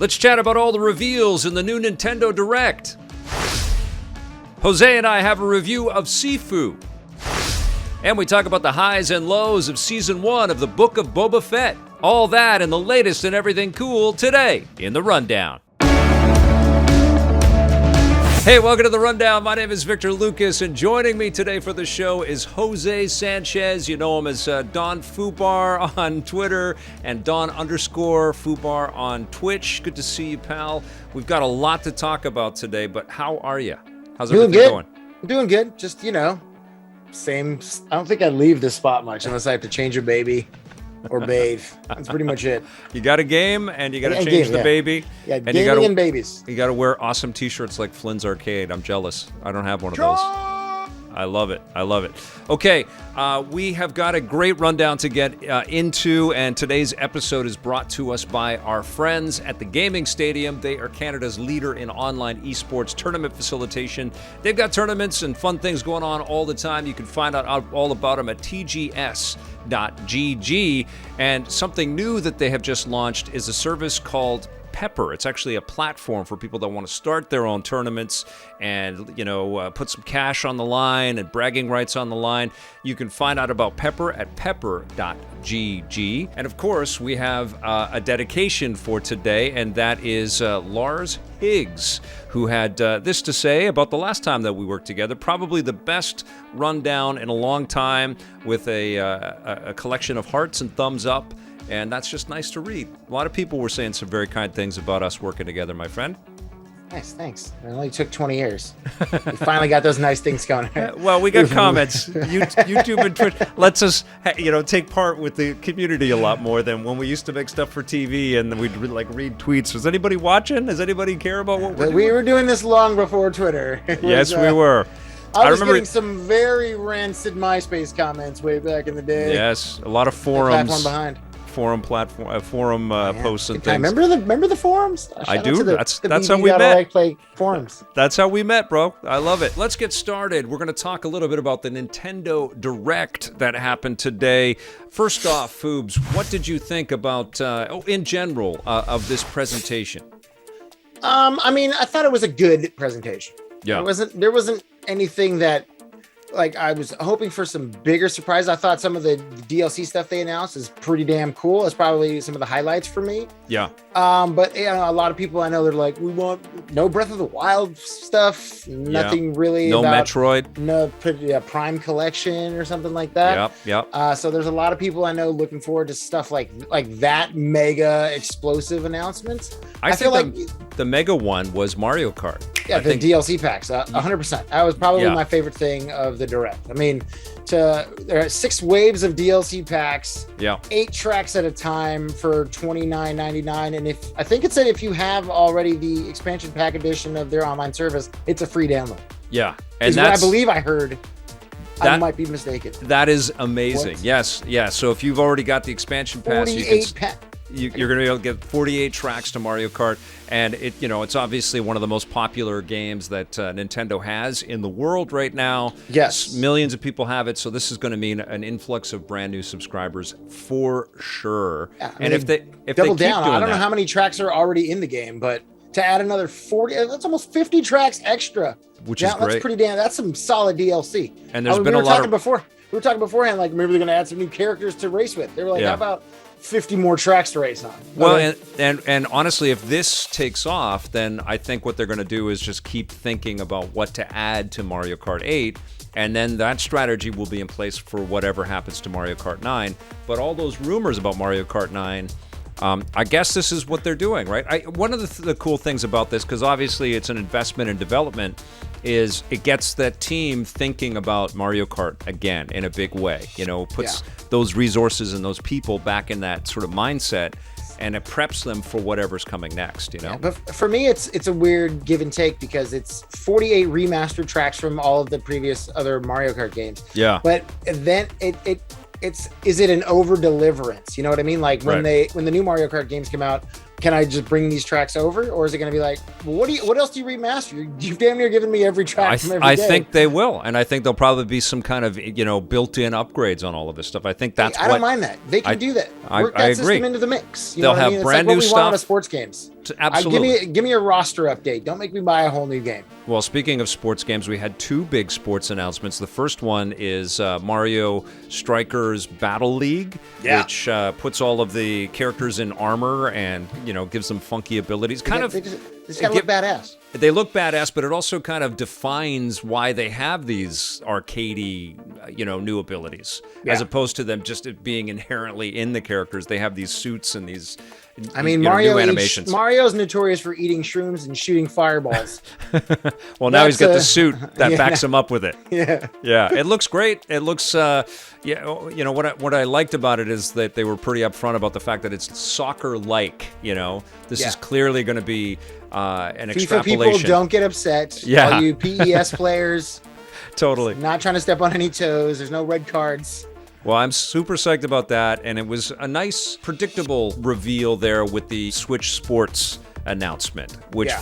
Let's chat about all the reveals in the new Nintendo Direct. Jose and I have a review of Sifu. And we talk about the highs and lows of Season 1 of the Book of Boba Fett. All that and the latest and everything cool today in the Rundown. Hey, welcome to the Rundown. My name is Victor Lucas, and joining me today for the show is Jose Sanchez. You know him as Don Fubar on Twitter and Don_Fubar on Twitch. Good to see you, pal. We've got a lot to talk about today, but how are you? How's everything going? I'm doing good. Just, same. I don't think I leave this spot much unless I have to change a baby or bathe. That's pretty much it. You got a game, and you got to change the baby. Yeah, and gaming and babies. You got to wear awesome T-shirts like Flynn's Arcade. I'm jealous. I don't have one of those. I love it. Okay, we have got a great rundown to get into, and today's episode is brought to us by our friends at the Gaming Stadium. They are Canada's leader in online esports tournament facilitation. They've got tournaments and fun things going on all the time. You can find out all about them at tgs.gg. And something new that they have just launched is a service called Pepper. It's actually a platform for people that want to start their own tournaments and, put some cash on the line and bragging rights on the line. You can find out about Pepper at pepper.gg. And of course, we have a dedication for today, and that is Lars Higgs, who had this to say about the last time that we worked together. Probably the best rundown in a long time, with a collection of hearts and thumbs up. And that's just nice to read. A lot of people were saying some very kind things about us working together, my friend. Nice, thanks. It only took 20 years. We finally got those nice things going. Well, we got comments. YouTube and Twitch lets us, take part with the community a lot more than when we used to make stuff for TV and we'd read tweets. Was anybody watching? Does anybody care about what we're doing? We were doing this long before Twitter. Yes, we were. I was getting some very rancid MySpace comments way back in the day. Yes, a lot of forums. Platform behind. Forum posts and things. Remember the forums? I do. That's how we met. Play forums. That's how we met, bro. I love it. Let's get started. We're going to talk a little bit about the Nintendo Direct that happened today. First off, Foobs, what did you think about, in general, of this presentation? I thought it was a good presentation. Yeah. There wasn't anything that, I was hoping for some bigger surprise. I thought some of the DLC stuff they announced is pretty damn cool. It's probably some of the highlights for me. Yeah. But a lot of people I know, they're like, we want no Breath of the Wild stuff, nothing really. No about, Metroid. No Prime Collection or something like that. Yep. So there's a lot of people I know looking forward to stuff like that mega explosive announcents. I feel like the mega one was Mario Kart. Yeah, the DLC packs, 100%. That was probably my favorite thing of the Direct. There are 6 waves of DLC packs, 8 tracks at a time for $29.99, and I think it said if you have already the expansion pack edition of their online service, it's a free download. Yeah, and that's what I believe I heard. I might be mistaken. That is amazing. What? Yes. So if you've already got the expansion pass, you're going to be able to get 48 tracks to Mario Kart, and it's obviously one of the most popular games that Nintendo has in the world right now. Yes, millions of people have it, so this is going to mean an influx of brand new subscribers for sure. Yeah, and if they double down, I don't know how many tracks are already in the game, but to add another 40, that's almost 50 tracks extra. Which is great. That's pretty damn. That's some solid DLC. And there's been a lot of. We were talking beforehand, maybe they're going to add some new characters to race with. They were like, how about 50 more tracks to race on? Well, and honestly, if this takes off, then I think what they're going to do is just keep thinking about what to add to Mario Kart 8, and then that strategy will be in place for whatever happens to Mario Kart 9. But all those rumors about Mario Kart 9, I guess this is what they're doing, right? One of the cool things about this, because obviously it's an investment in development, is it gets that team thinking about Mario Kart again in a big way. Puts those resources and those people back in that sort of mindset, and it preps them for whatever's coming next. Yeah, but for me, it's a weird give and take because it's 48 remastered tracks from all of the previous other Mario Kart games. Yeah, but then is it an over deliverance? You know what I mean? Like when the new Mario Kart games come out, can I just bring these tracks over, or is it going to be like, well, what else do you remaster? You've damn near given me every track from every day. I think they will, and I think there'll probably be some kind of built-in upgrades on all of this stuff. I think that's. I don't mind that. They can do that. Work that system into the mix. They'll have brand new stuff. Want sports games. Absolutely. Give me a roster update. Don't make me buy a whole new game. Well, speaking of sports games, we had 2 big sports announcements. The first one is Mario Strikers Battle League, which puts all of the characters in armor and gives them funky abilities. They just gotta look badass. They look badass, but it also kind of defines why they have these arcadey, new abilities, as opposed to them just being inherently in the characters. They have these suits and these. I mean, Mario. Mario's notorious for eating shrooms and shooting fireballs. Well, now he's got the suit that backs him up with it. Yeah. It looks great. It looks. What I liked about it is that they were pretty upfront about the fact that it's soccer-like. This is clearly going to be an extrapolation. FIFA people, don't get upset. Yeah. All you PES players. Totally. Not trying to step on any toes. There's no red cards. Well, I'm super psyched about that, and it was a nice, predictable reveal there with the Switch Sports announcement, which,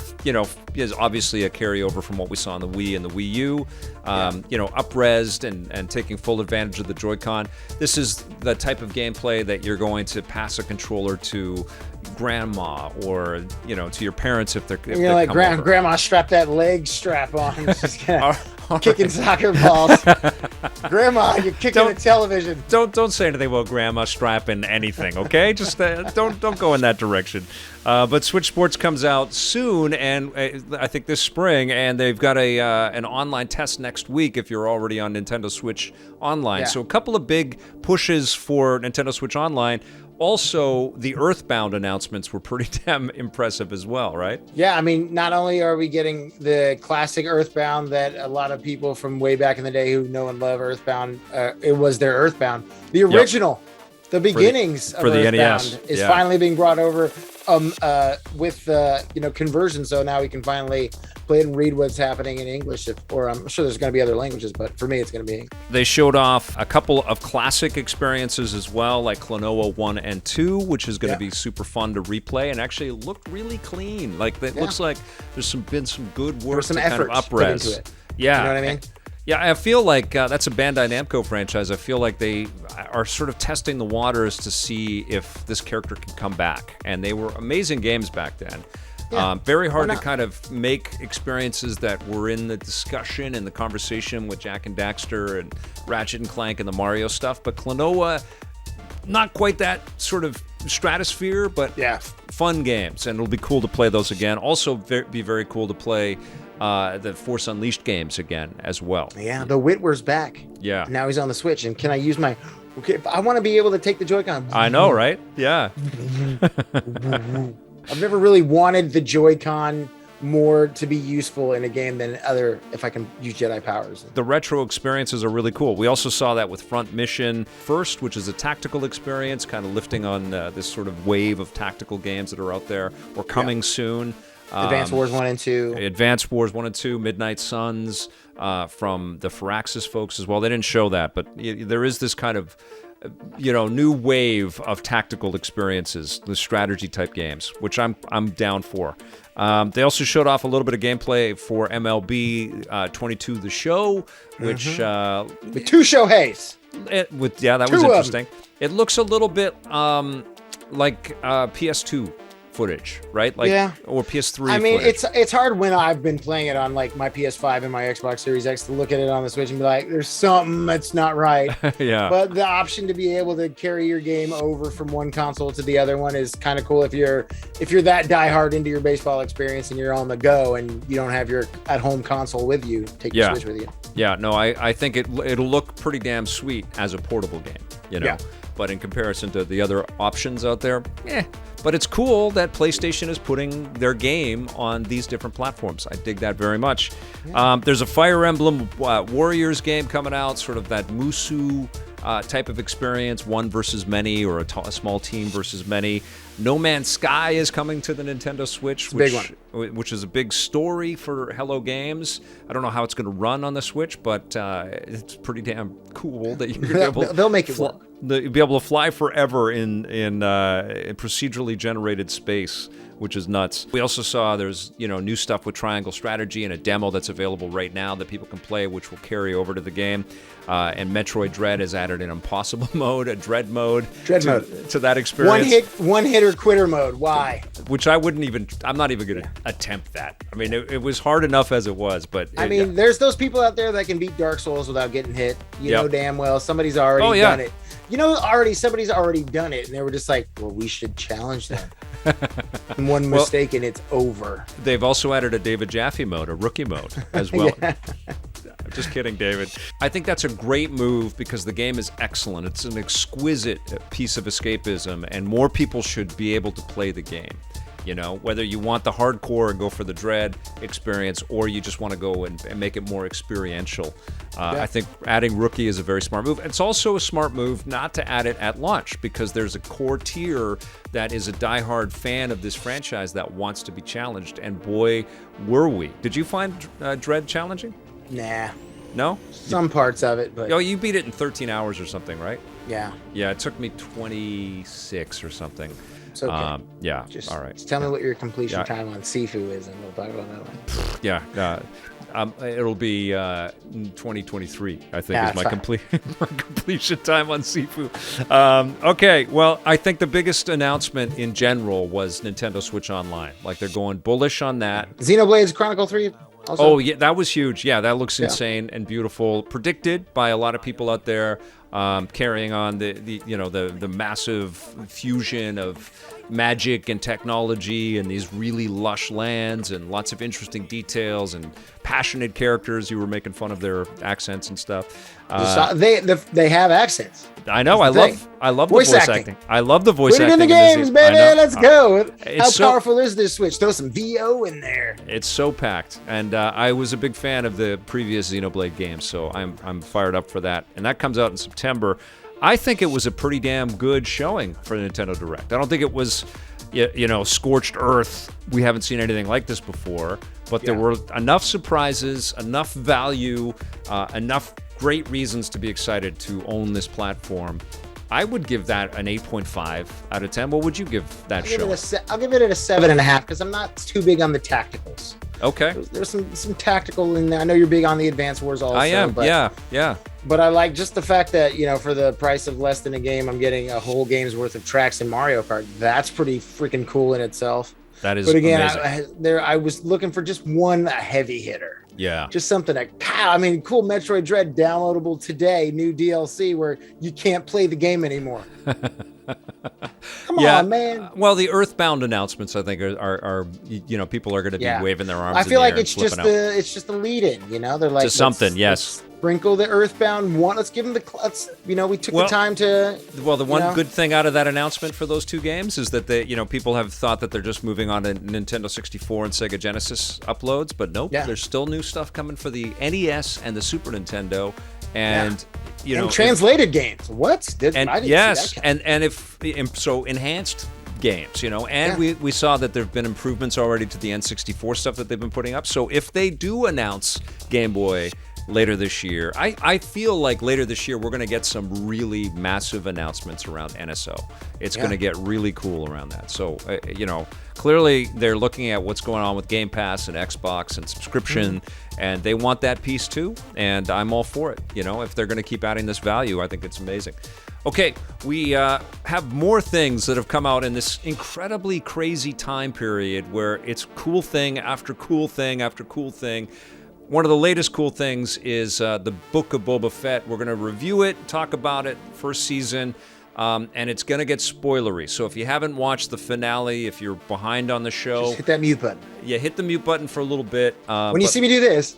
is obviously a carryover from what we saw on the Wii and the Wii U, up-resed and taking full advantage of the Joy-Con. This is the type of gameplay that you're going to pass a controller to grandma or, to your parents if they're like grandma strap that leg strap on. Just kicking soccer balls. Grandma, you're kicking the television. Don't say anything about grandma strapping anything, okay? Just don't go in that direction. But Switch Sports comes out soon, and I think this spring, and they've got an online test next week if you're already on Nintendo Switch Online. Yeah. So a couple of big pushes for Nintendo Switch Online. Also, the Earthbound announcements were pretty damn impressive as well, right? Yeah, I mean, not only are we getting the classic Earthbound that a lot of people from way back in the day who know and love Earthbound, it was their Earthbound. The original, the beginnings of the Earthbound NES. is finally being brought over with conversion, so now we can finally play it and read what's happening in English, or I'm sure there's going to be other languages, but for me it's going to be. They showed off a couple of classic experiences as well, like Klonoa 1 and 2, which is going to be super fun to replay and actually look really clean. Like it looks like there's been some good work to kind of up-res. Into it. Yeah. You know what I mean? Yeah, I feel like that's a Bandai Namco franchise. I feel like they are sort of testing the waters to see if this character can come back. And they were amazing games back then. Yeah, very hard to kind of make experiences that were in the discussion and the conversation with Jak and Daxter and Ratchet and Clank and the Mario stuff. But Klonoa, not quite that sort of stratosphere, but fun games. And it'll be cool to play those again. Also, be very cool to play the Force Unleashed games again as well. Yeah, the Whitwer's back. Yeah. Now he's on the Switch. And can I use my... Okay, I want to be able to take the Joy-Con. I know, right? Yeah. I've never really wanted the Joy-Con more to be useful in a game than if I can use Jedi powers. The retro experiences are really cool. We also saw that with Front Mission First, which is a tactical experience, kind of lifting on this sort of wave of tactical games that are out there or coming soon. Advance Wars 1 and 2. Advance Wars 1 and 2, Midnight Suns from the Firaxis folks as well. They didn't show that, but there is this kind of new wave of tactical experiences, the strategy type games, which I'm down for. They also showed off a little bit of gameplay for MLB 22 The Show, which with 2 Shoheis. That was interesting. It looks a little bit like PS2 footage, right? Or PS3 I mean, footage. it's hard when I've been playing it on like my PS5 and my Xbox Series X to look at it on the Switch and be like, there's something that's not right. Yeah. But the option to be able to carry your game over from one console to the other one is kind of cool if you're that diehard into your baseball experience and you're on the go and you don't have your at-home console with you, take your Switch with you. Yeah, no, I think it'll look pretty damn sweet as a portable game, Yeah. But in comparison to the other options out there, But it's cool that PlayStation is putting their game on these different platforms. I dig that very much. Yeah. There's a Fire Emblem Warriors game coming out, sort of that Musou type of experience, one versus many, or a small team versus many. No Man's Sky is coming to the Nintendo Switch, which is a big story for Hello Games. I don't know how it's going to run on the Switch, but it's pretty damn cool that you're able. They'll make it work. be able to fly forever in procedurally generated space, which is nuts. We also saw there's new stuff with triangle strategy and a demo that's available right now that people can play, which will carry over to the game. And Metroid Dread has added an impossible mode, a dread mode to that experience. One hitter quitter mode. Why? Which I'm not even going to attempt that. I mean, it was hard enough as it was, but there's those people out there that can beat Dark Souls without getting hit. You know damn well somebody's already done it. Somebody's already done it, and they were just like, well, we should challenge them. And one mistake and it's over. They've also added a David Jaffe mode, a rookie mode as well. Just kidding, David. I think that's a great move because the game is excellent. It's an exquisite piece of escapism, and more people should be able to play the game. Whether you want the hardcore and go for the dread experience, or you just want to go and make it more experiential. I think adding Rookie is a very smart move. It's also a smart move not to add it at launch, because there's a core tier that is a diehard fan of this franchise that wants to be challenged, and boy, were we. Did you find Dread challenging? Nah. No? Some parts of it, but... you beat it in 13 hours or something, right? Yeah. Yeah, it took me 26 or something. It's okay. All right. Just tell me what your completion time on Sifu is, and we'll talk about that one. Yeah. It'll be 2023, I think, is my completion time on Sifu. Okay, well, I think the biggest announcement in general was Nintendo Switch Online. Like, they're going bullish on that. Xenoblade's Chronicle 3 also? Oh, yeah, that was huge. Yeah, that looks insane and beautiful. Predicted by a lot of people out there, carrying on the massive fusion of magic and technology and these really lush lands and lots of interesting details and passionate characters. You were making fun of their accents and stuff. They have accents. I know. I love the voice acting. I love the voice acting. Put it in the games, baby. Let's go. How powerful is this Switch? Throw some VO in there. It's so packed, and I was a big fan of the previous Xenoblade games, so I'm fired up for that. And that comes out in September. I think it was a pretty damn good showing for Nintendo Direct. I don't think it was, scorched earth. We haven't seen anything like this before, but there were enough surprises, enough value, enough great reasons to be excited to own this platform. I would give that an 8.5 out of 10. What would you give that show? I'll give it a 7.5 because I'm not too big on the tacticals. Okay. There's some tactical in there. I know you're big on the Advance Wars also. I am, yeah. But I like just the fact that, for the price of less than a game, I'm getting a whole game's worth of tracks in Mario Kart. That's pretty freaking cool in itself. That is amazing. But again, I was looking for just one heavy hitter. Yeah. Just something that, cool Metroid Dread downloadable today, new DLC where you can't play the game anymore. Come on, man. Well, the Earthbound announcements, I think, are people are going to be waving their arms. I feel like it's just the lead in. They're like just something. Yes. Sprinkle the Earthbound one. Let's give them we took the time to. Well, the one good thing out of that announcement for those two games is that people have thought that they're just moving on to Nintendo 64 and Sega Genesis uploads, but nope. Yeah. There's still new stuff coming for the NES and the Super Nintendo, and translated games. What? I didn't see that and enhanced games, and we saw that there have been improvements already to the N64 stuff that they've been putting up. So if they do announce Game Boy later this year, I feel like later this year we're going to get some really massive announcements around NSO. It's going to get really cool around that. So, clearly they're looking at what's going on with Game Pass and Xbox and subscription, and they want that piece too, and I'm all for it. If they're going to keep adding this value, I think it's amazing. Okay, we have more things that have come out in this incredibly crazy time period where it's cool thing after cool thing after cool thing. One of the latest cool things is the Book of Boba Fett. We're going to review it, talk about it, first season, and it's going to get spoilery. So if you haven't watched the finale, if you're behind on the show... Just hit that mute button. Yeah, hit the mute button for a little bit. When you see me do this,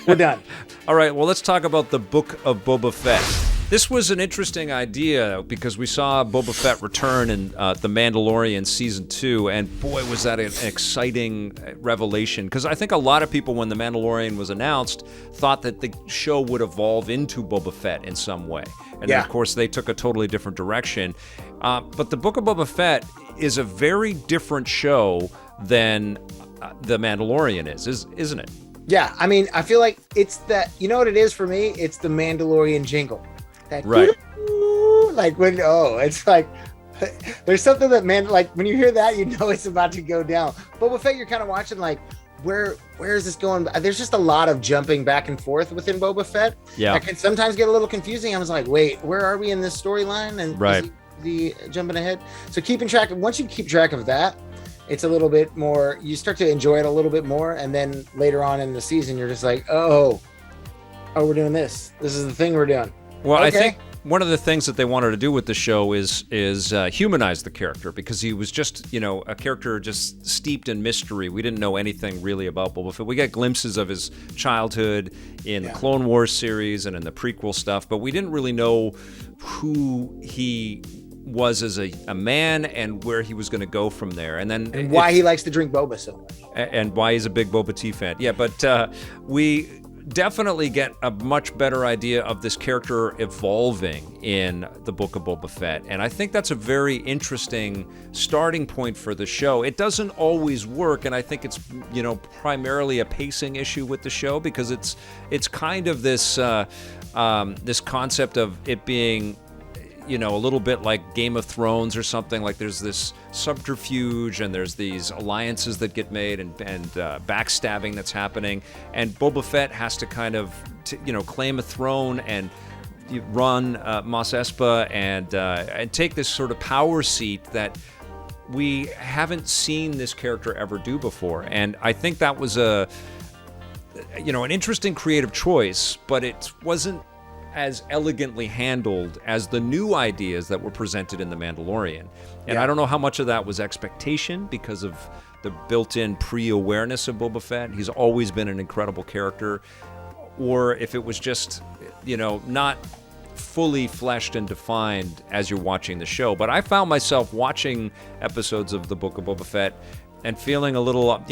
we're done. All right, well, let's talk about the Book of Boba Fett. This was an interesting idea because we saw Boba Fett return in The Mandalorian Season 2, and boy, was that an exciting revelation. Because I think a lot of people, when The Mandalorian was announced, thought that the show would evolve into Boba Fett in some way. And then, of course, they took a totally different direction. But The Book of Boba Fett is a very different show than The Mandalorian isn't it? Yeah, I feel like it's that, you know what it is for me? It's the Mandalorian jingle. That right. Like it's like there's something that, man, like when you hear that, you know it's about to go down. Boba Fett, you're kind of watching like, where is this going? There's just a lot of jumping back and forth within Boba Fett. Yeah, that can sometimes get a little confusing. I was like, wait, where are we in this storyline? And right, is he jumping ahead? So once you keep track of that, it's a little bit more, you start to enjoy it a little bit more. And then later on in the season, you're just like, oh, we're doing this. This is the thing we're doing. Well, okay. I think one of the things that they wanted to do with the show is humanize the character, because he was just, a character just steeped in mystery. We didn't know anything really about Boba Fett. We got glimpses of his childhood in the Clone Wars series and in the prequel stuff, but we didn't really know who he was as a man and where he was going to go from there. And why he likes to drink boba so much. And why he's a big Boba Tea fan. Yeah, but we definitely get a much better idea of this character evolving in the Book of Boba Fett. And I think that's a very interesting starting point for the show. It doesn't always work, and I think it's, primarily a pacing issue with the show, because it's kind of this this concept of it being a little bit like Game of Thrones or something. Like there's this subterfuge and there's these alliances that get made and backstabbing that's happening. And Boba Fett has to kind of, claim a throne and run Mos Espa and take this sort of power seat that we haven't seen this character ever do before. And I think that was an interesting creative choice, but it wasn't as elegantly handled as the new ideas that were presented in The Mandalorian. And I don't know how much of that was expectation because of the built-in pre-awareness of Boba Fett. He's always been an incredible character. Or if it was just, not fully fleshed and defined as you're watching the show. But I found myself watching episodes of the Book of Boba Fett and feeling a little,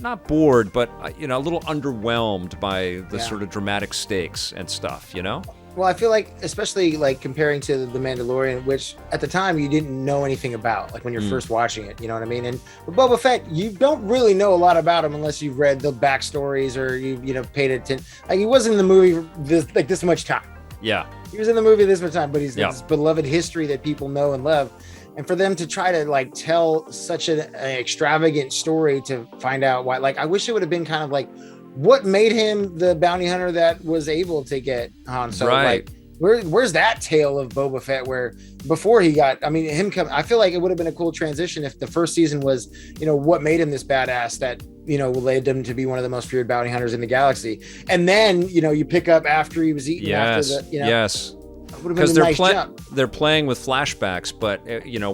not bored, but a little underwhelmed by the sort of dramatic stakes and stuff, Well, I feel like, especially like comparing to The Mandalorian, which at the time you didn't know anything about, like when you're first watching it, you know what I mean? And with Boba Fett, you don't really know a lot about him unless you've read the backstories or you paid attention. Like, he wasn't in the movie this much time. Yeah, he was in the movie this much time, but he's this beloved history that people know and love. And for them to try to like tell such an extravagant story to find out why, like, I wish it would have been kind of like what made him the bounty hunter that was able to get Han Solo. Right. Like, where's that tale of Boba Fett where before he got, I feel like it would have been a cool transition if the first season was, what made him this badass that, led him to be one of the most feared bounty hunters in the galaxy. And then, you pick up after he was eaten after the, Yes. Because they're playing with flashbacks, but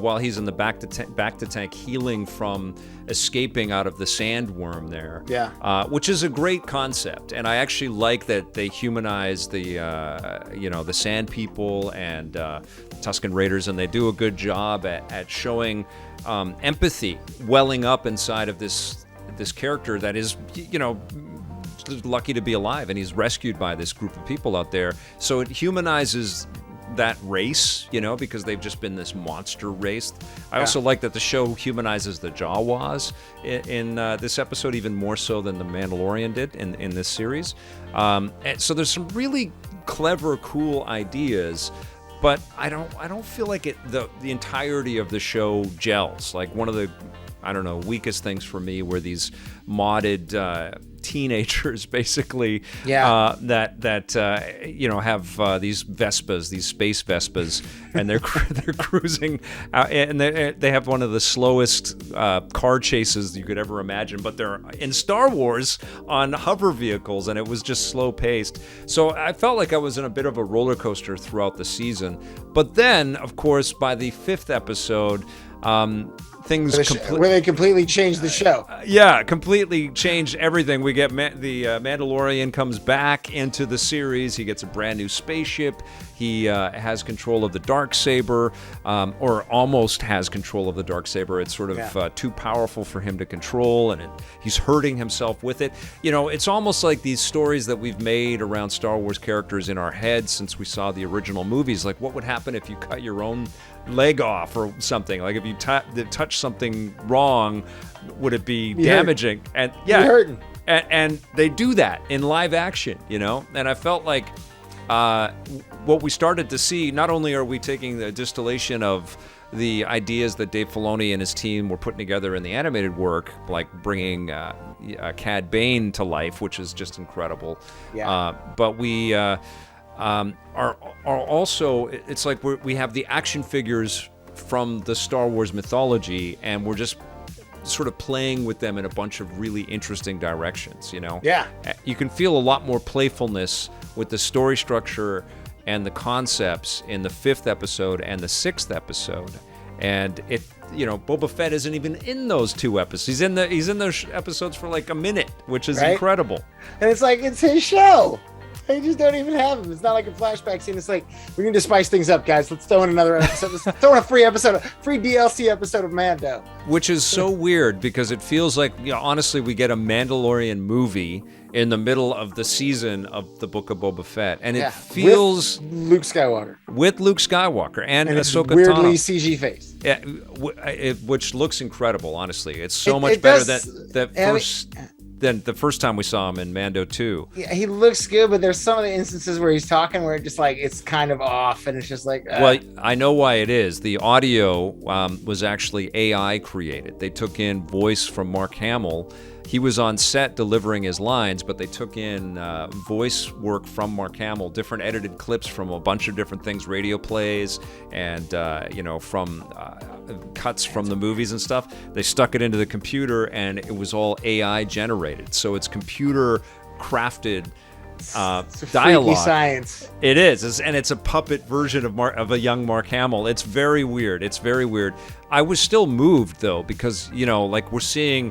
while he's in the back to tank healing from escaping out of the sandworm there, which is a great concept, and I actually like that they humanize the the Sand People and Tusken Raiders, and they do a good job at showing empathy welling up inside of this character that is lucky to be alive, and he's rescued by this group of people out there. So it humanizes that race, because they've just been this monster race. I also like that the show humanizes the Jawas in this episode even more so than The Mandalorian did in this series. And so there's some really clever, cool ideas, but I don't feel like the entirety of the show gels. Like one of the weakest things for me were these modded teenagers, basically, that have these Vespas, these space Vespas, and they're cruising out, and they have one of the slowest car chases you could ever imagine, but they're in Star Wars on hover vehicles, and it was just slow paced. So I felt like I was in a bit of a roller coaster throughout the season. But then, of course, by the 5th episode, where they completely changed the show. Completely changed everything. We get the Mandalorian comes back into the series. He gets a brand new spaceship. He has control of the Darksaber, or almost has control of the Darksaber. It's sort of too powerful for him to control, and he's hurting himself with it. It's almost like these stories that we've made around Star Wars characters in our heads since we saw the original movies. Like, what would happen if you cut your own leg off or something? Like, if you touch something wrong, would it be damaging? And hurting. And they do that in live action, and I felt like what we started to see, not only are we taking the distillation of the ideas that Dave Filoni and his team were putting together in the animated work, like bringing Cad Bane to life, which is just incredible. Yeah. But we are also, it's like we have the action figures from the Star Wars mythology, and we're just sort of playing with them in a bunch of really interesting directions, you know? Yeah. You can feel a lot more playfulness with the story structure and the concepts in the 5th episode and the 6th episode. And it, you know, Boba Fett isn't even in those 2 episodes. He's in those episodes for like a minute, which is incredible. And it's like, it's his show. They just don't even have him. It's not like a flashback scene. It's like, we need to spice things up, guys. Let's throw in another episode. Let's throw in a free DLC episode of Mando. Which is so weird because it feels like, you know, honestly, we get a Mandalorian movie in the middle of the season of the Book of Boba Fett. And it feels... With Luke Skywalker. With Luke Skywalker and Ahsoka weirdly Tano. CG face. Yeah, which looks incredible, honestly. It's so much better than the first time we saw him in Mando 2. Yeah, he looks good, but there's some of the instances where he's talking where it just like it's kind of off, and it's just like. Well, I know why it is. The audio was actually AI created. They took in voice from Mark Hamill. He was on set delivering his lines, but they took in voice work from Mark Hamill, different edited clips from a bunch of different things, radio plays, and from cuts from the movies and stuff. They stuck it into the computer, and it was all AI generated. So it's computer crafted dialogue. Freaky science. It is, and it's a puppet version of a young Mark Hamill. It's very weird. I was still moved though, because like we're seeing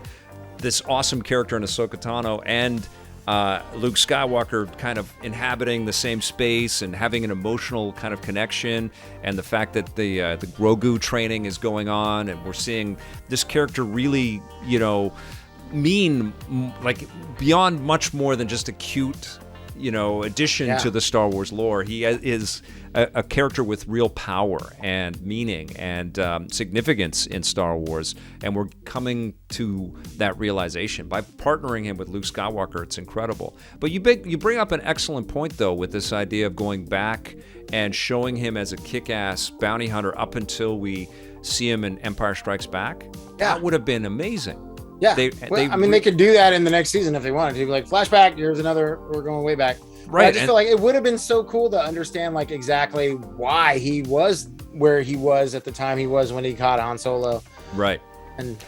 this awesome character in Ahsoka Tano and Luke Skywalker kind of inhabiting the same space and having an emotional kind of connection, and the fact that the Grogu training is going on, and we're seeing this character really, mean, like beyond much more than just a cute, addition to the Star Wars lore. He is a character with real power and meaning and significance in Star Wars, and we're coming to that realization by partnering him with Luke Skywalker. It's incredible. But you bring up an excellent point though, with this idea of going back and showing him as a kick-ass bounty hunter up until we see him in Empire Strikes Back. That would have been amazing. Yeah, they could do that in the next season if they wanted to. Like, flashback, here's another, we're going way back. Right. But I just feel like it would have been so cool to understand, like, exactly why he was where he was at the time he was when he caught Han Solo. Right. And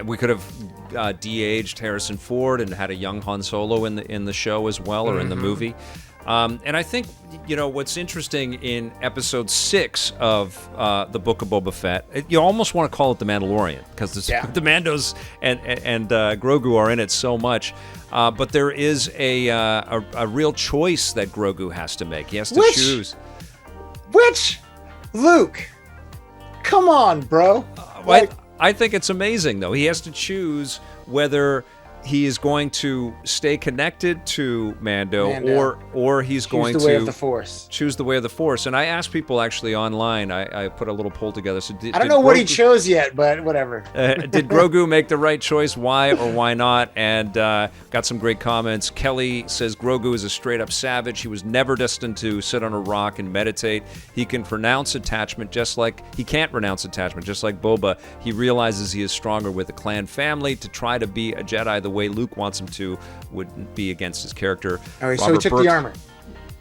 we could have de-aged Harrison Ford and had a young Han Solo in the show as well, or in the movie. And I think, what's interesting in episode 6 of the Book of Boba Fett, you almost want to call it The Mandalorian, because the Mandos and Grogu are in it so much. But there is a real choice that Grogu has to make. He has to choose. Which? Luke. Come on, bro. I think it's amazing, though. He has to choose whether he is going to stay connected to Mando. or he's going to choose the way of the Force. Choose the way of the Force. And I asked people actually online. I put a little poll together. So I don't know what he chose yet, but whatever. Did Grogu make the right choice? Why or why not? And got some great comments. Kelly says Grogu is a straight up savage. He was never destined to sit on a rock and meditate. He can renounce attachment just like Boba. He realizes he is stronger with the clan family. To try to be a Jedi the way Luke wants him to would be against his character. All right, so he took the armor.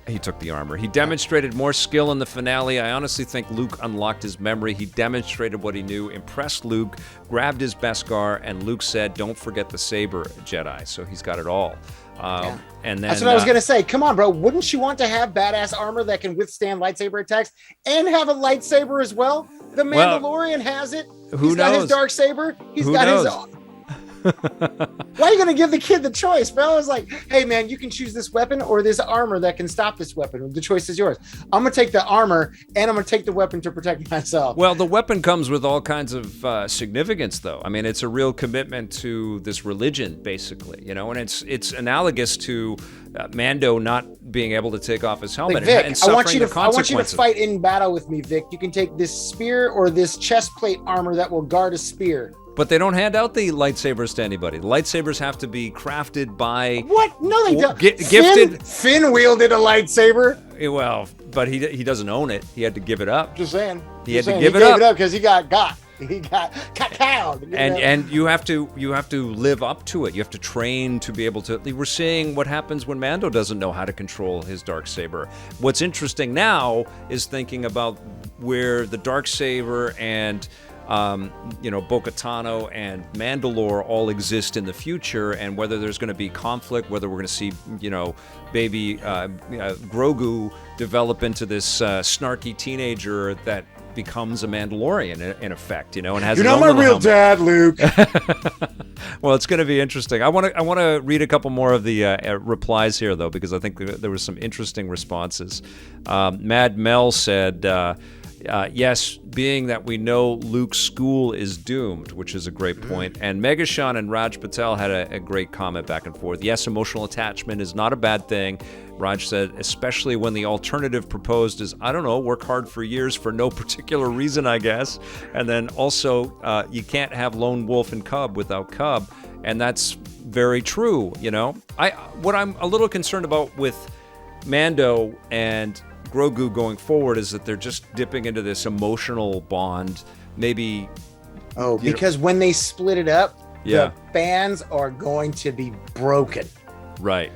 He took the armor. He demonstrated more skill in the finale. I honestly think Luke unlocked his memory. He demonstrated what he knew, impressed Luke, grabbed his Beskar, and Luke said, "Don't forget the saber, Jedi." So he's got it all. And then that's what I was gonna say. Come on, bro. Wouldn't you want to have badass armor that can withstand lightsaber attacks and have a lightsaber as well? The Mandalorian has it. He's got his dark saber. He's got his. Why are you going to give the kid the choice, bro? It's like, hey, man, you can choose this weapon or this armor that can stop this weapon. The choice is yours. I'm going to take the armor, and I'm going to take the weapon to protect myself. Well, the weapon comes with all kinds of significance, though. I mean, it's a real commitment to this religion, basically, and it's analogous to Mando not being able to take off his helmet. Like, Vic, and I want you to fight in battle with me, Vic. You can take this spear or this chest plate armor that will guard a spear. But they don't hand out the lightsabers to anybody. The lightsabers have to be crafted by... What? No, they don't. Gifted. Finn wielded a lightsaber. Well, but he doesn't own it. He had to give it up. Just saying. He had to give it up because he got. He got cowed. And you have to live up to it. You have to train to be able to. We're seeing what happens when Mando doesn't know how to control his Darksaber. What's interesting now is thinking about where the Darksaber and Bo-Katan and Mandalore all exist in the future, and whether there's going to be conflict, whether we're going to see, baby Grogu develop into this snarky teenager that becomes a Mandalorian in effect, and has. You're not my real dad, Luke. Well, it's going to be interesting. I want to read a couple more of the replies here, though, because I think there were some interesting responses. Mad Mel said. Yes, being that we know Luke's school is doomed, which is a great point. And Megashawn and Raj Patel had a great comment back and forth. Yes, emotional attachment is not a bad thing. Raj said, especially when the alternative proposed is, I don't know, work hard for years for no particular reason, I guess. And then also, you can't have Lone Wolf and Cub without Cub. And that's very true, What I'm a little concerned about with Mando and Grogu going forward is that they're just dipping into this emotional bond. Maybe. Oh, because when they split it up, the fans are going to be broken. Right.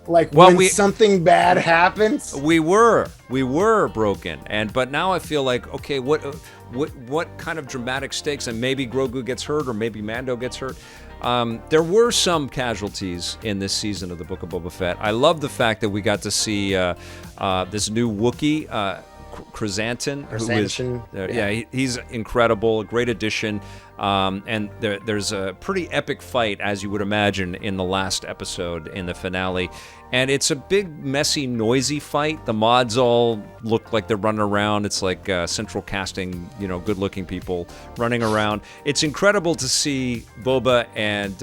Like when something bad happens. We were broken, but now I feel like, okay, what kind of dramatic stakes? And maybe Grogu gets hurt, or maybe Mando gets hurt. There were some casualties in this season of the Book of Boba Fett. I love the fact that we got to see this new Wookiee, Chrysanthemum. He's incredible, a great addition. And there's a pretty epic fight, as you would imagine, in the last episode, in the finale. And it's a big, messy, noisy fight. The mods all look like they're running around. It's like central casting, good-looking people running around. It's incredible to see Boba and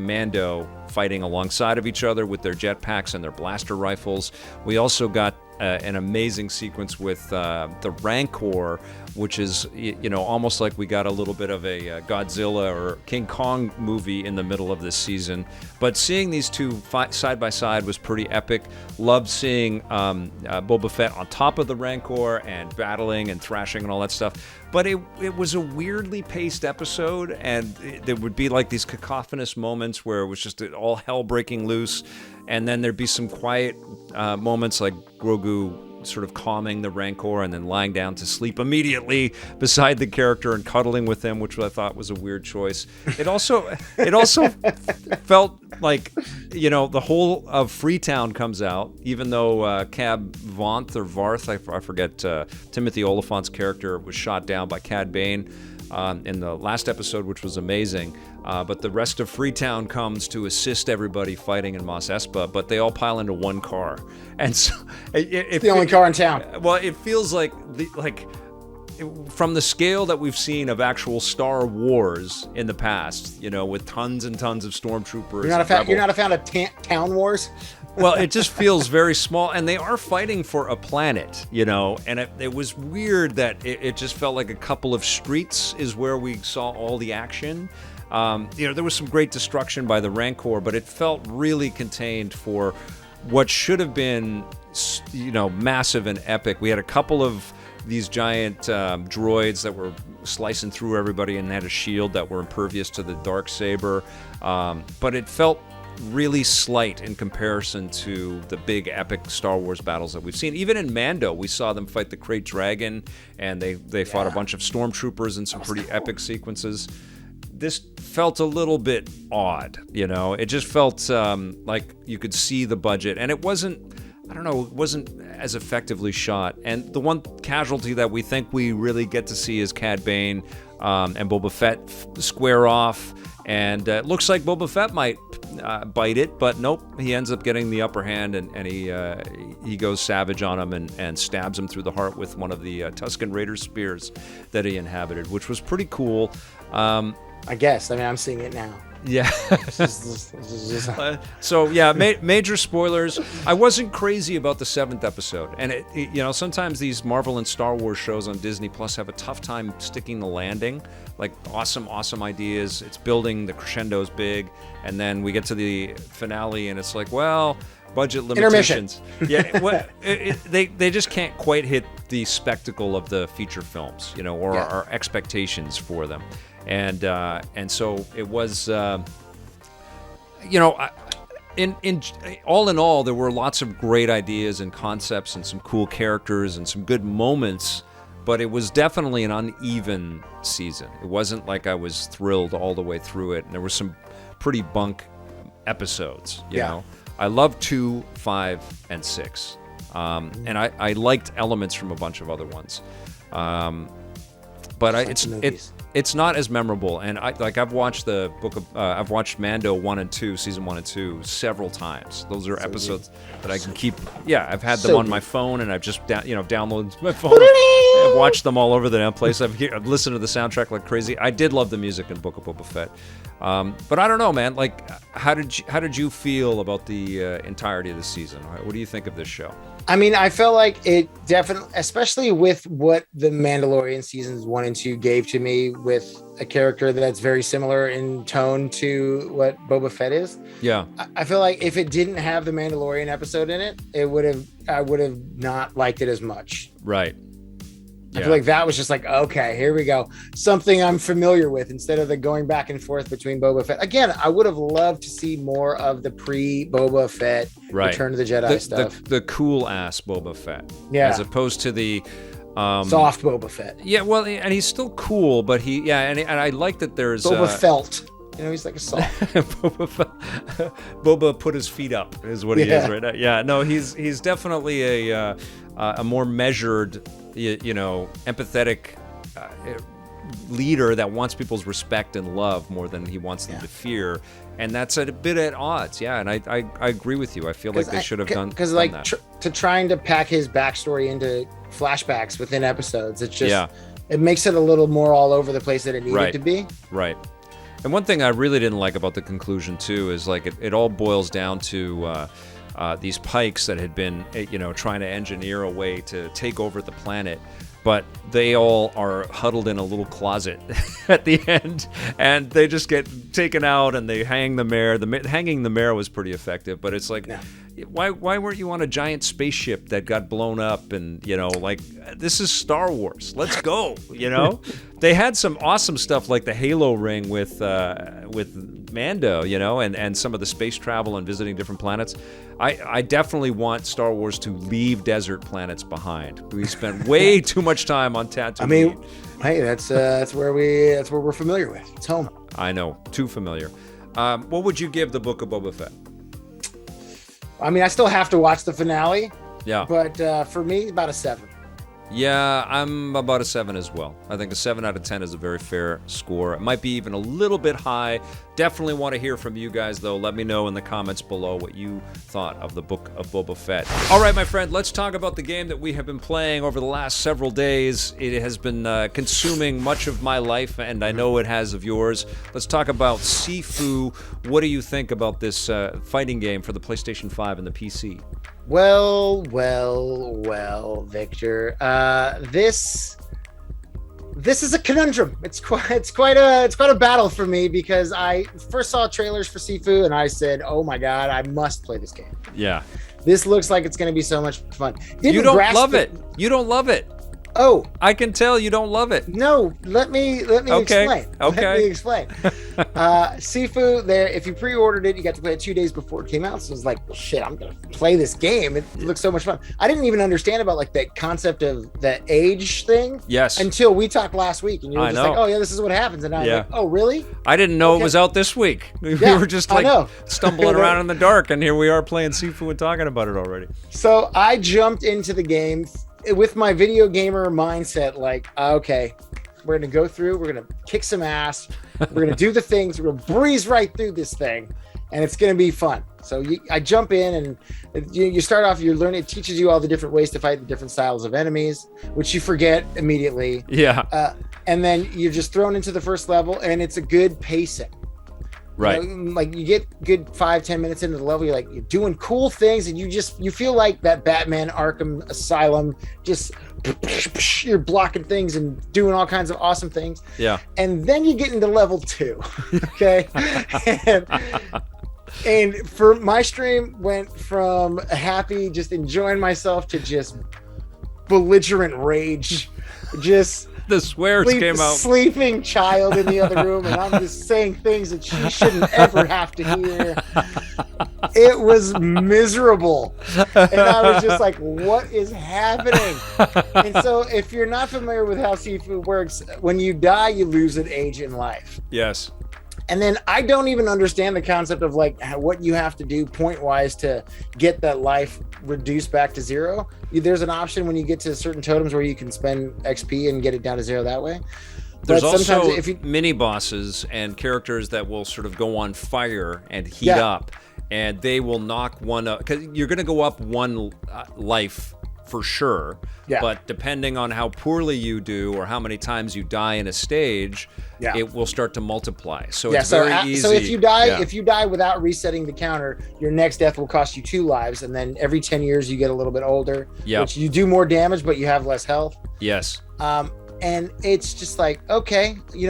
Mando fighting alongside of each other with their jetpacks and their blaster rifles. We also got an amazing sequence with the Rancor, which is, almost like we got a little bit of a Godzilla or King Kong movie in the middle of this season. But seeing these two fight side by side was pretty epic. Loved seeing Boba Fett on top of the Rancor and battling and thrashing and all that stuff. But it was a weirdly paced episode, and there would be like these cacophonous moments where it was just all hell breaking loose. And then there'd be some quiet moments like Grogu sort of calming the Rancor and then lying down to sleep immediately beside the character and cuddling with him, which I thought was a weird choice. It also felt like, the whole of Freetown comes out, even though Cab Vanth or Varth, I forget, Timothy Oliphant's character was shot down by Cad Bane in the last episode, which was amazing. But the rest of Freetown comes to assist everybody fighting in Mos Espa, but they all pile into one car. And so it's the only car in town. Well, it feels like from the scale that we've seen of actual Star Wars in the past, with tons and tons of stormtroopers. You're not a fan of Town Wars? Well, it just feels very small, and they are fighting for a planet, and it was weird that it just felt like a couple of streets is where we saw all the action. There was some great destruction by the Rancor, but it felt really contained for what should have been, massive and epic. We had a couple of these giant droids that were slicing through everybody and had a shield that were impervious to the Darksaber, but it felt really slight in comparison to the big epic Star Wars battles that we've seen. Even in Mando, we saw them fight the Krayt Dragon, and they fought a bunch of stormtroopers in some pretty epic sequences. This felt a little bit odd, It just felt like you could see the budget, and it wasn't as effectively shot. And the one casualty that we think we really get to see is Cad Bane and Boba Fett square off, and it looks like Boba Fett might bite it, but nope, he ends up getting the upper hand, and he goes savage on him and stabs him through the heart with one of the Tusken Raider spears that he inhabited, which was pretty cool. I guess. I'm seeing it now. Yeah. So yeah, major spoilers. I wasn't crazy about the 7th episode, and sometimes these Marvel and Star Wars shows on Disney Plus have a tough time sticking the landing. Like awesome ideas. It's building, the crescendo's big, and then we get to the finale, and it's like, well, budget limitations. Yeah, they just can't quite hit the spectacle of the feature films, or our expectations for them. And so it was, all in all, there were lots of great ideas and concepts and some cool characters and some good moments, but it was definitely an uneven season. It wasn't like I was thrilled all the way through it, and there were some pretty bunk episodes, you know. I loved 2, 5, and 6, and I liked elements from a bunch of other ones, but it's not as memorable. And I've watched I've watched Mando 1 and 2, season 1 and 2 several times. Those are episodes that I can keep. Yeah, I've had them on my phone, and I've just downloaded my phone. I've watched them all over the damn place. I've listened to the soundtrack like crazy. I did love the music in Book of Boba Fett, but I don't know, man. Like, how did you feel about the entirety of the season? What do you think of this show? I mean, I felt like it definitely, especially with what the Mandalorian seasons 1 and 2 gave to me, with a character that's very similar in tone to what Boba Fett is. Yeah. I feel like if it didn't have the Mandalorian episode in it, I would have not liked it as much. Right. I feel like that was just like, okay, here we go. Something I'm familiar with, instead of the going back and forth between Boba Fett. Again, I would have loved to see more of the pre-Boba Fett, Return of the Jedi stuff. The cool-ass Boba Fett. Yeah. As opposed to the... soft Boba Fett. Yeah, well, and he's still cool, but and I like that there's... Boba Felt. He's like a soft. Boba put his feet up, is what he is right now. Yeah, no, he's definitely a more measured... empathetic leader that wants people's respect and love more than he wants them to fear, and that's a bit at odds. Yeah, and I agree with you. I feel like they should have done because to trying to pack his backstory into flashbacks within episodes, it's just it makes it a little more all over the place than it needed to be. Right. And one thing I really didn't like about the conclusion too is like it all boils down to. These Pikes that had been, trying to engineer a way to take over the planet, but they all are huddled in a little closet at the end, and they just get taken out and they hang the mayor. Hanging the mayor was pretty effective, but it's like, why weren't you on a giant spaceship that got blown up? And this is Star Wars. Let's go. They had some awesome stuff like the Halo ring with Mando, and some of the space travel and visiting different planets. I definitely want Star Wars to leave desert planets behind. We spent way too much time on Tatooine. I mean, hey, that's where we're familiar with. It's home. I know, too familiar. What would you give the Book of Boba Fett? I mean, I still have to watch the finale. Yeah. But for me, about a 7. Yeah, I'm about a 7 as well. I think a 7 out of 10 is a very fair score. It might be even a little bit high. Definitely want to hear from you guys, though. Let me know in the comments below what you thought of the Book of Boba Fett. All right, my friend, let's talk about the game that we have been playing over the last several days. It has been consuming much of my life, and I know it has of yours. Let's talk about Sifu. What do you think about this fighting game for the PlayStation 5 and the PC? Well, Victor. This is a conundrum. It's quite a battle for me, because I first saw trailers for Sifu and I said, "Oh my god, I must play this game." Yeah. This looks like it's going to be so much fun. You don't love it. You don't love it. Oh, I can tell you don't love it. No, let me explain. Okay. Let me explain. Sifu, there. If you pre-ordered it, you got to play it 2 days before it came out. So it's like, well, shit, I'm gonna play this game. It looks so much fun. I didn't even understand about like the concept of the age thing. Yes. Until we talked last week, and you were just like, oh yeah, this is what happens. And I'm like, oh really? I didn't know it was out this week. We were just like stumbling around in the dark, and here we are playing Sifu and talking about it already. So I jumped into the game with my video gamer mindset, like, okay, we're going to go through, we're going to kick some ass, we're going to do the things, we're going to breeze right through this thing, and it's going to be fun. So I jump in, and you start off, you're learning, it teaches you all the different ways to fight the different styles of enemies, which you forget immediately. Yeah. And then you're just thrown into the first level, and it's a good pacing. Right. You know, like you get good 5-10 minutes into the level, you're doing cool things, and you feel like that Batman Arkham Asylum, just you're blocking things and doing all kinds of awesome things. Yeah. And then you get into level 2. Okay. And for my stream went from happy, just enjoying myself, to just belligerent rage. Just the swears came out. Sleeping child in the other room, and I'm just saying things that she shouldn't ever have to hear. It was miserable, and I was just like, "What is happening?" And so, if you're not familiar with how Sifu works, when you die, you lose an age in life. Yes. And then I don't even understand the concept of like what you have to do point wise to get that life reduced back to 0. There's an option when you get to certain totems where you can spend XP and get it down to 0 that way. There's also mini bosses and characters that will sort of go on fire and heat up, and they will knock one up, because you're going to go up one life for sure. Yeah. But depending on how poorly you do or how many times you die in a stage, it will start to multiply. So it's very easy. So if you die without resetting the counter, your next death will cost you 2 lives, and then every 10 years you get a little bit older, which you do more damage, but you have less health. Yes. And it's just like, okay, you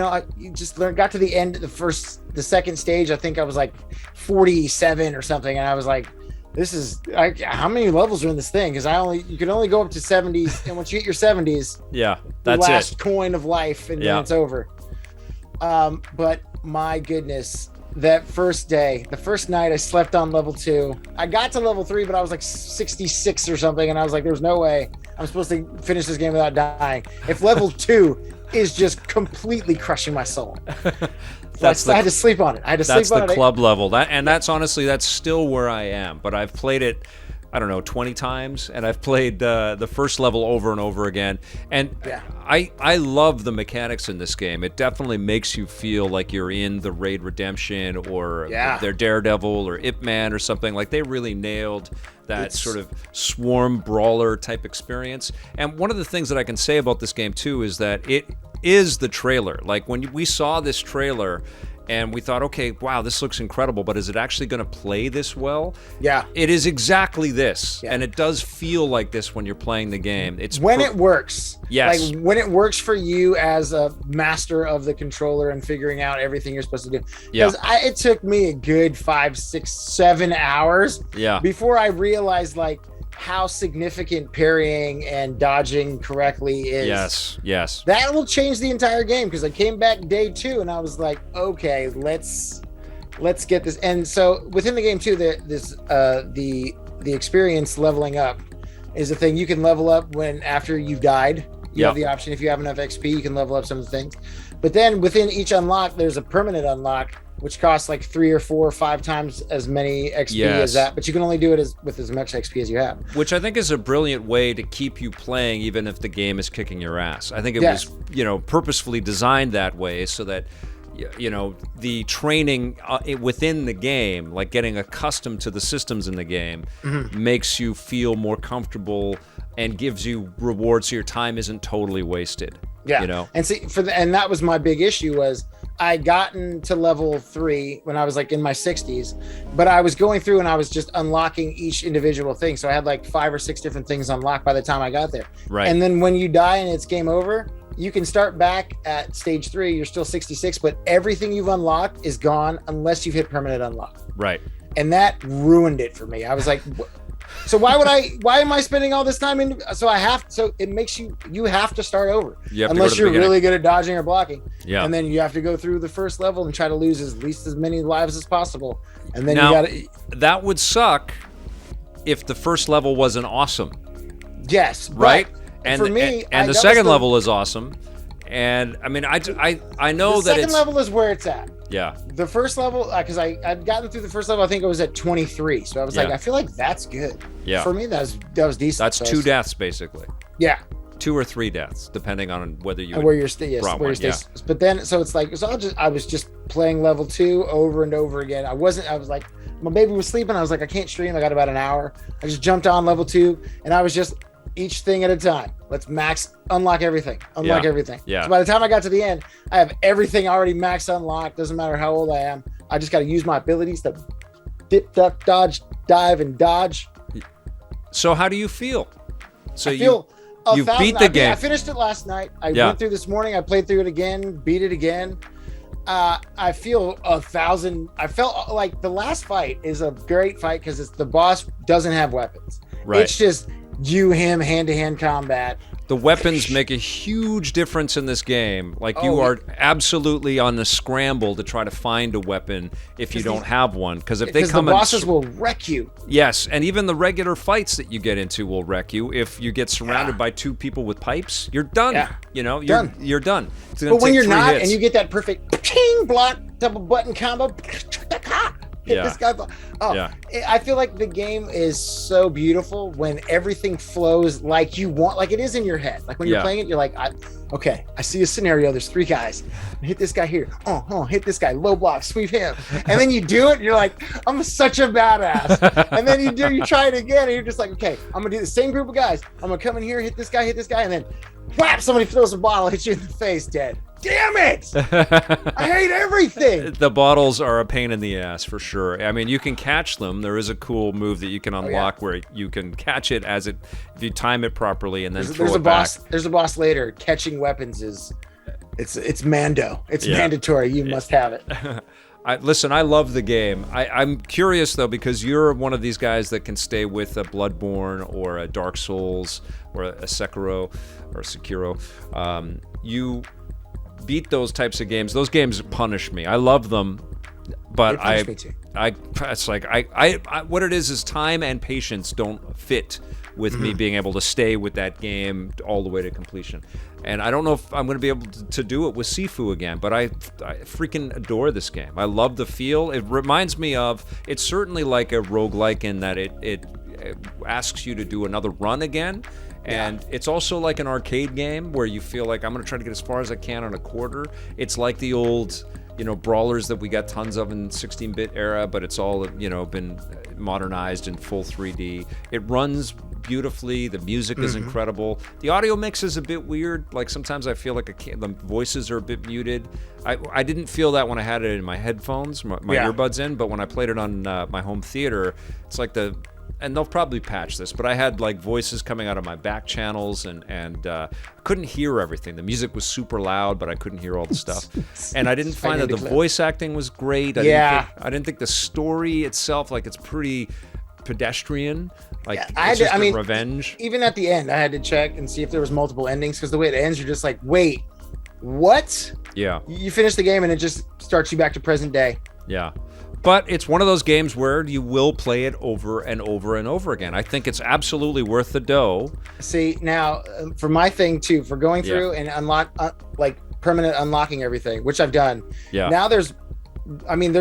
just got to the end of the second stage. I think I was like 47 or something, and I was like, this is how many levels are in this thing? Because you can only go up to 70s, and once you hit your 70s, that's the last coin of life, and then it's over. But my goodness, that first day, the first night, I slept on level 2. I got to level 3, but I was like 66 or something, and I was like, "There's no way I'm supposed to finish this game without dying." If level 2 is just completely crushing my soul. I had to sleep on it. That's the club level. That's honestly, that's still where I am. But I've played it, I don't know, 20 times, and I've played the first level over and over again. And I love the mechanics in this game. It definitely makes you feel like you're in the Raid Redemption or their Daredevil or Ip Man or something. Like, they really nailed that sort of swarm brawler type experience. And one of the things that I can say about this game too is that it is the trailer. Like, when we saw this trailer and we thought, okay, wow, this looks incredible, but is it actually going to play this well? Yeah. It is exactly this, and it does feel like this when you're playing the game. It's when it works. Yes. Like, when it works for you as a master of the controller and figuring out everything you're supposed to do. Because it took me a good 5, 6, 7 hours before I realized, like, how significant parrying and dodging correctly is. Yes. That will change the entire game, because I came back day 2 and I was like, okay, let's get this. And so within the game too, the experience leveling up is a thing. You can level up after you've died. You have the option, if you have enough XP, you can level up some of the things. But then within each unlock, there's a permanent unlock, which costs like 3 or 4 or 5 times as many XP as that, but you can only do it with as much XP as you have. Which I think is a brilliant way to keep you playing, even if the game is kicking your ass. I think it was, purposefully designed that way so that, the training within the game, like getting accustomed to the systems in the game, makes you feel more comfortable and gives you rewards so your time isn't totally wasted. Yeah. And see, and that was my big issue, was I gotten to level 3 when I was like in my 60s, but I was going through and I was just unlocking each individual thing. So I had like 5 or 6 different things unlocked by the time I got there. Right. And then when you die and it's game over, you can start back at stage 3. You're still 66, but everything you've unlocked is gone unless you've hit permanent unlock. Right. And that ruined it for me. I was like, so why am I spending all this time so it makes you have to start over, unless you're really good at dodging or blocking. Yeah. And then you have to go through the first level and try to lose at least as many lives as possible. And then that would suck if the first level wasn't awesome. Yes. Right. And for me, the second level is awesome. And I mean, I know that the second level is where it's at. Yeah. The first level, because I'd gotten through the first level, I think it was at 23. So I was like, I feel like that's good. Yeah. For me, that was decent. That's 2 deaths basically. Yeah. 2 or 3 deaths, depending on whether you where you're staying. But then, so it's like, I was just playing level 2 over and over again. I was like, my baby was sleeping. I was like, I can't stream. I got about an hour. I just jumped on level 2, and I was just each thing at a time. Let's unlock everything. Everything. Yeah. So by the time I got to the end, I have everything already max unlocked. Doesn't matter how old I am. I just got to use my abilities to dip, duck, dodge, dive, and dodge. So how do you feel? So you beat the game. I finished it last night. I went through this morning. I played through it again, beat it again. I feel 1,000. I felt like the last fight is a great fight because the boss doesn't have weapons. Right. It's just you, him, hand-to-hand combat. The weapons make a huge difference in this game. Like you are absolutely on the scramble to try to find a weapon if you don't have one. Because if they come, the bosses will wreck you. Yes, and even the regular fights that you get into will wreck you. If you get surrounded by 2 people with pipes, you're done. Yeah. You know, you're done. But when you're not, and you get that perfect ping block double button combo. This guy. I feel like the game is so beautiful when everything flows like you want, like it is in your head. Like when you're playing it, you're like, okay, I see a scenario. There's 3 guys. Hit this guy here. Hit this guy. Low block, sweep him. And then you do it. And you're like, I'm such a badass. And then you try it again, and you're just like, okay, I'm gonna do the same group of guys. I'm gonna come in here, hit this guy, and then whap! Somebody throws a bottle, hits you in the face, dead. Damn it! I hate everything. The bottles are a pain in the ass for sure. I mean, you can catch them. There is a cool move that you can unlock where you can catch it if you time it properly and then throw it back. There's a boss later. Catching weapons it's Mando. It's mandatory. You must have it. Listen, I love the game. I'm curious though because you're one of these guys that can stay with a Bloodborne or a Dark Souls or a Sekiro or Sekiro. You beat those types of games. Those games punish me. I love them, but it's like what it is time and patience don't fit with me being able to stay with that game all the way to completion. And I don't know if I'm going to be able to do it with Sifu again, but I freaking adore this game. I love the feel. It reminds me of, it's certainly like a roguelike in that it asks you to do another run again. And it's also like an arcade game where you feel like I'm going to try to get as far as I can on a quarter. It's like the old, brawlers that we got tons of in 16-bit era, but it's all, been modernized in full 3D. It runs beautifully. The music is incredible. The audio mix is a bit weird. Like sometimes I feel like the voices are a bit muted. I didn't feel that when I had it in my headphones, my earbuds in, but when I played it on my home theater, it's like and they'll probably patch this, but I had like voices coming out of my back channels and couldn't hear everything. The music was super loud, but I couldn't hear all the stuff. And I didn't find that the voice acting was great. I didn't think the story itself, like it's pretty pedestrian. Like revenge. Even at the end, I had to check and see if there was multiple endings because the way it ends, you're just like, wait, what? Yeah. You finish the game and it just starts you back to present day. Yeah. But it's one of those games where you will play it over and over and over again. I think it's absolutely worth the dough. See, now, for my thing, too, for going through and permanent unlocking everything, which I've done. Yeah. Now there's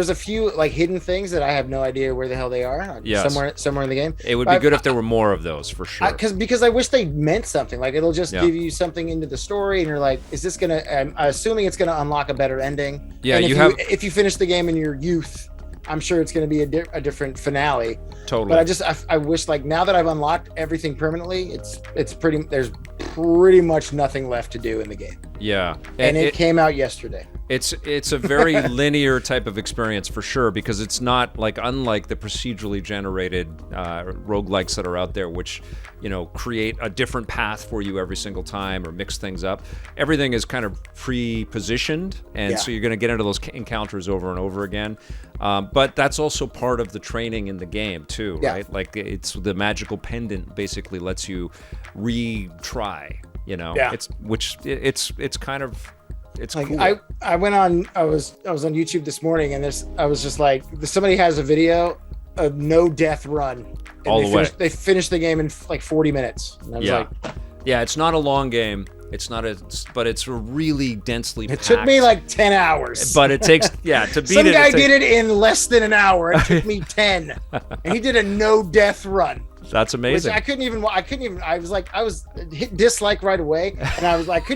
a few, like, hidden things that I have no idea where the hell they are. Yes. Somewhere in the game. It would be good if there were more of those, for sure. Because I wish they meant something. Like, it'll just give you something into the story, and you're like, is this going to... I'm assuming it's going to unlock a better ending. Yeah, and if you finish the game in your youth... I'm sure it's going to be a different finale. Totally. But I wish, like, now that I've unlocked everything permanently, there's pretty much nothing left to do in the game. Yeah. And it came out yesterday. It's a very linear type of experience for sure, because it's not unlike the procedurally generated roguelikes that are out there, which create a different path for you every single time or mix things up. Everything is kind of pre-positioned, and so you're going to get into those encounters over and over again. But that's also part of the training in the game too, right? Like it's the magical pendant basically lets you retry. It's kind of. It's like cool. I went on. I was on YouTube this morning, and I was just like, somebody has a video, a no death run, and all the way. They finished the game in like 40 minutes. And I was like, it's not a long game. It's not but it's really densely packed. It took me like 10 hours. But it takes to beat Some guy did it in less than an hour. It took me 10, and he did a no death run. That's amazing. Which I couldn't even. I was hit dislike right away, and I was like,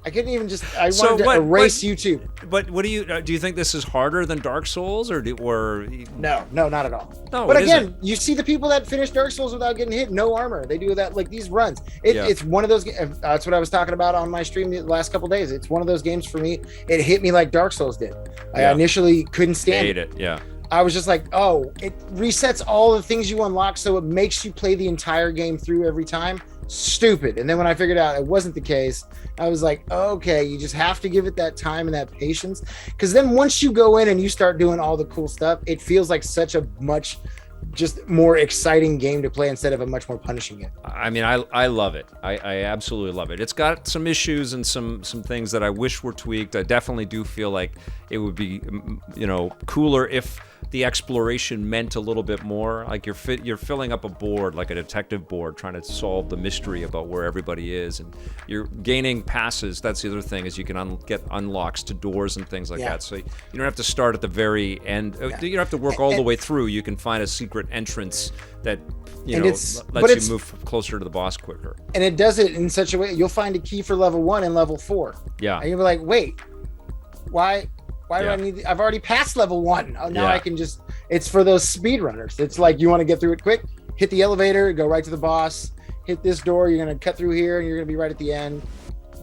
I I couldn't even I wanted to erase YouTube. But what do you think this is harder than Dark Souls or No, not at all. No, but again, you see the people that finish Dark Souls without getting hit, no armor. They do that like these runs. It's one of those. That's what I was talking about on my stream the last couple of days. It's one of those games for me. It hit me like Dark Souls did. I initially couldn't stand it. Yeah. I was just like, oh, it resets all the things you unlock, so it makes you play the entire game through every time. Stupid. And then when I figured out it wasn't the case, I was like, okay, you just have to give it that time and that patience, because then once you go in and you start doing all the cool stuff, it feels like such a much just more exciting game to play instead of a much more punishing game. I mean, I love it. I absolutely love it. It's got some issues and some things that I wish were tweaked. I definitely do feel like it would be, cooler if the exploration meant a little bit more. Like you're filling up a board, like a detective board, trying to solve the mystery about where everybody is, and you're gaining passes. That's the other thing, is you can get unlocks to doors and things like that. So you don't have to start at the very end. You don't have to work all the way through. You can find a secret entrance that lets you move closer to the boss quicker. And it does it in such a way you'll find a key for level 1 and level 4. Yeah, and you'll be like, wait, why do I need? I've already passed level 1. Oh, now I can just. It's for those speedrunners. It's like you want to get through it quick. Hit the elevator, go right to the boss. Hit this door. You're gonna cut through here, and you're gonna be right at the end.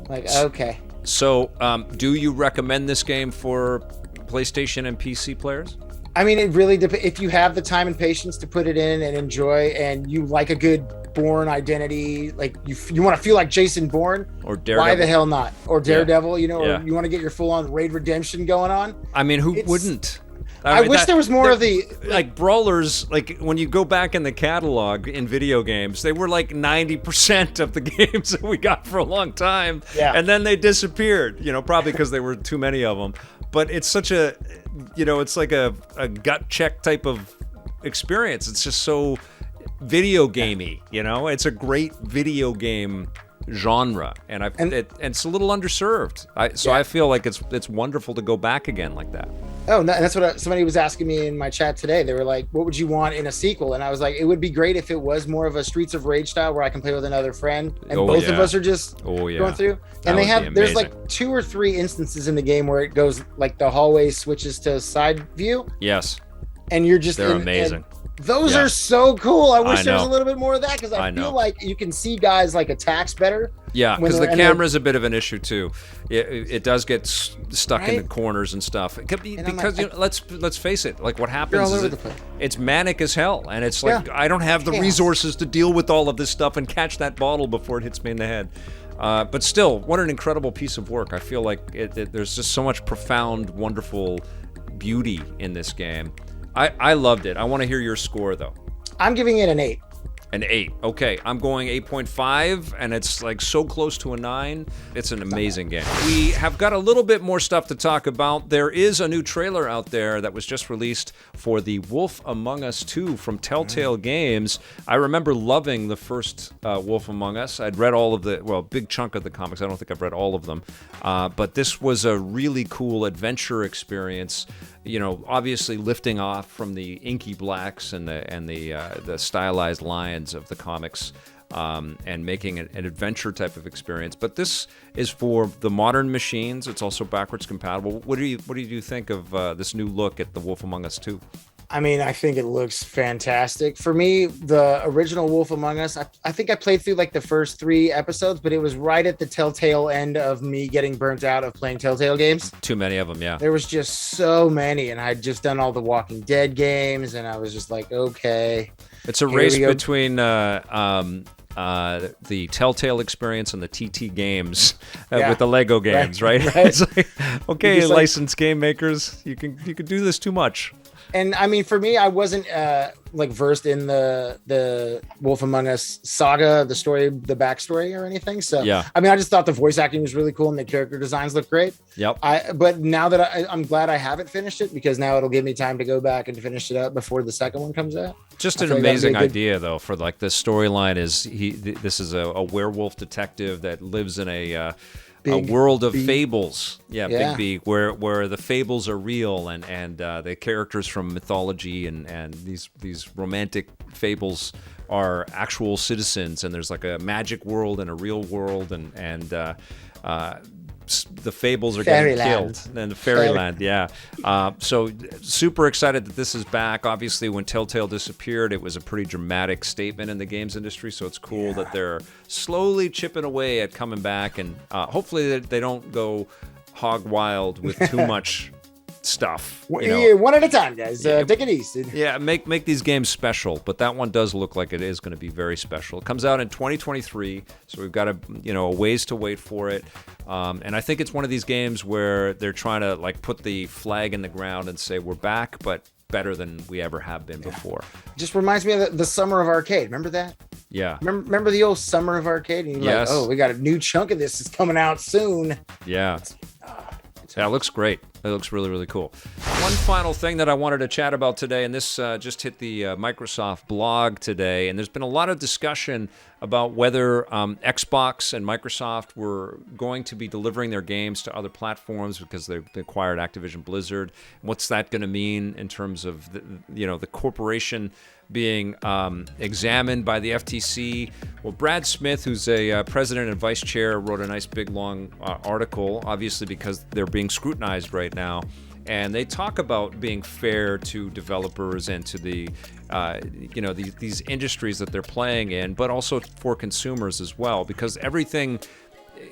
Like, okay. So, do you recommend this game for PlayStation and PC players? I mean, it really depends. If you have the time and patience to put it in and enjoy, and you like a good Bourne identity, like you want to feel like Jason Bourne, or Daredevil. Why the hell not? Or Daredevil, or you want to get your full-on Raid Redemption going on. I mean, who wouldn't? I wish there was more of the like brawlers. Like when you go back in the catalog in video games, they were like 90% of the games that we got for a long time, and then they disappeared. Probably because there were too many of them. But it's such a, it's like a gut check type of experience. It's just so video gamey, It's a great video game genre, and it's a little underserved. I feel like it's wonderful to go back again like that. Oh, and that's what somebody was asking me in my chat today. They were like, what would you want in a sequel? And I was like, it would be great if it was more of a Streets of Rage style where I can play with another friend and both of us are just going through. And there's like 2 or 3 instances in the game where it goes like the hallway switches to side view. Yes. And you're just they're amazing. Those are so cool. I wish there was a little bit more of that, because I feel like you can see guys like attacks better. Yeah, because the camera's a bit of an issue too. It does get stuck in the corners and stuff. It could be because let's face it. Like what happens is it's manic as hell, and it's like I don't have the resources to deal with all of this stuff and catch that bottle before it hits me in the head. But still, what an incredible piece of work. I feel like there's just so much profound, wonderful beauty in this game. I loved it. I want to hear your score, though. I'm giving it an 8. An 8. Okay, I'm going 8.5, and it's like so close to a 9. It's an amazing game. We have got a little bit more stuff to talk about. There is a new trailer out there that was just released for The Wolf Among Us 2 from Telltale Games. I remember loving the first Wolf Among Us. I'd read all of big chunk of the comics. I don't think I've read all of them. But this was a really cool adventure experience. Obviously lifting off from the inky blacks and the stylized lines of the comics, and making an adventure type of experience. But this is for the modern machines. It's also backwards compatible. What do you think of this new look at The Wolf Among Us 2? I mean, I think it looks fantastic. For me, the original Wolf Among Us, I think I played through like the first 3 episodes, but it was right at the Telltale end of me getting burnt out of playing Telltale games. Too many of them, yeah. There was just so many, and I'd just done all the Walking Dead games, and I was just like, okay. It's a race between the Telltale experience and the TT games with the Lego games, right? It's like, okay, licensed game makers, you can do this too much. And I mean, for me, I wasn't versed in the Wolf Among Us saga, the story, the backstory, or anything. So I mean, I just thought the voice acting was really cool and the character designs looked great. Yep. But now that I'm glid I haven't finished it, because now it'll give me time to go back and finish it up before the second one comes out. Just an amazing idea, though, for like this storyline this is a werewolf detective that lives in a world of fables. Big B, where the fables are real, and the characters from mythology and these romantic fables are actual citizens, and there's like a magic world and a real world, and the fables are getting killed. And the Fairyland, yeah. So super excited that this is back. Obviously, when Telltale disappeared, it was a pretty dramatic statement in the games industry. So it's cool that they're slowly chipping away at coming back, and hopefully they don't go hog wild with too much stuff. One at a time, guys. Take it easy. Yeah, make these games special, but that one does look like it is going to be very special. It comes out in 2023, so we've got a ways to wait for it. And I think it's one of these games where they're trying to like put the flag in the ground and say we're back, but better than we ever have been before. Just reminds me of the Summer of Arcade. Remember that? Yeah. Remember the old Summer of Arcade? And you're like, oh, we got a new chunk of this is coming out soon. Yeah. Yeah, it looks great. It looks really, really cool. One final thing that I wanted to chat about today, and this just hit the Microsoft blog today, and there's been a lot of discussion about whether Xbox and Microsoft were going to be delivering their games to other platforms because they acquired Activision Blizzard. What's that going to mean in terms of the corporation being examined by the FTC? Well, Brad Smith, who's a president and vice chair, wrote a nice big long article, obviously because they're being scrutinized right now. And they talk about being fair to developers and to the, these industries that they're playing in, but also for consumers as well, because everything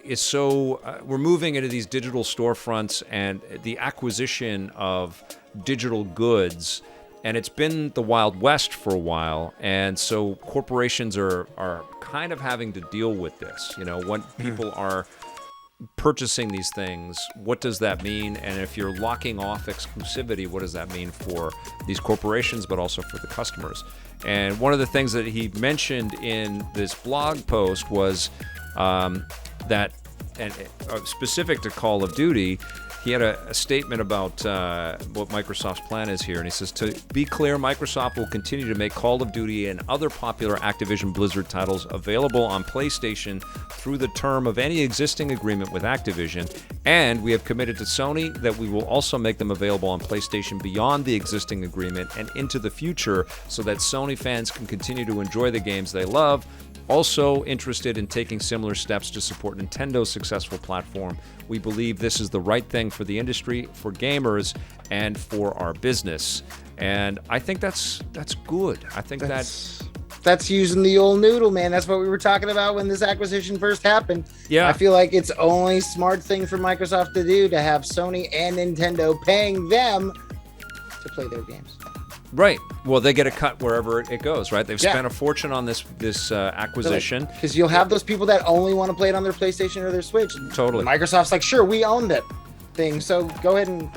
is so, we're moving into these digital storefronts and the acquisition of digital goods. And it's been the Wild West for a while, and so corporations are kind of having to deal with this. When people are purchasing these things, what does that mean? And if you're locking off exclusivity, what does that mean for these corporations, but also for the customers? And one of the things that he mentioned in this blog post was that, and specific to Call of Duty, he had a statement about what Microsoft's plan is here, and he says, to be clear, Microsoft will continue to make Call of Duty and other popular Activision Blizzard titles available on PlayStation through the term of any existing agreement with Activision, and we have committed to Sony that we will also make them available on PlayStation beyond the existing agreement and into the future so that Sony fans can continue to enjoy the games they love. Also interested in taking similar steps to support Nintendo's successful platform. We believe this is the right thing for the industry, for gamers, and for our business. And I think that's good. I think that's using the old noodle, man. That's what we were talking about when this acquisition first happened. Yeah. I feel like it's only smart thing for Microsoft to do to have Sony and Nintendo paying them to play their games. Right. Well, they get a cut wherever it goes, right? They've spent a fortune on this acquisition. Because you'll have those people that only want to play it on their PlayStation or their Switch. Totally. Microsoft's like, sure, we own that thing, so go ahead and...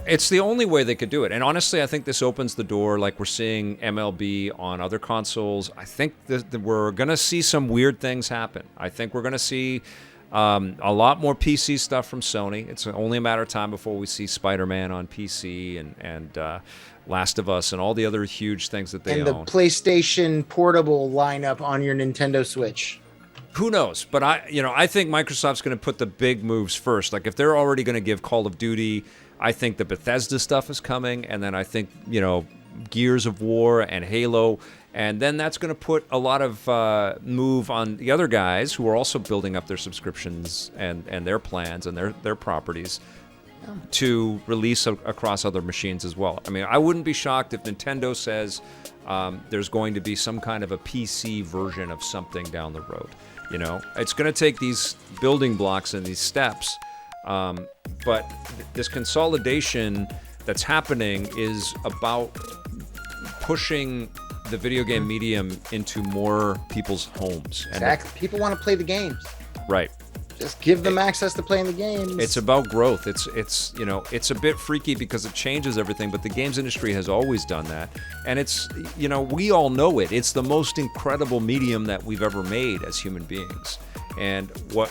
It's the only way they could do it. And honestly, I think this opens the door, like we're seeing MLB on other consoles. I think that we're going to see some weird things happen. I think we're going to see a lot more PC stuff from Sony. It's only a matter of time before we see Spider-Man on PC and Last of Us and all the other huge things that they own. And the PlayStation Portable lineup on your Nintendo Switch. Who knows? But I think Microsoft's going to put the big moves first. Like if they're already going to give Call of Duty, I think the Bethesda stuff is coming, and then I think Gears of War and Halo, and then that's going to put a lot of move on the other guys who are also building up their subscriptions and their plans and their properties to release across other machines as well. I mean, I wouldn't be shocked if Nintendo says there's going to be some kind of a PC version of something down the road. It's going to take these building blocks and these steps, but this consolidation that's happening is about pushing the video game medium into more people's homes. Exactly. People want to play the games. Right. Just give them access to playing the games. It's about growth. It's a bit freaky because it changes everything, but the games industry has always done that. And it's, we all know it. It's the most incredible medium that we've ever made as human beings. And what,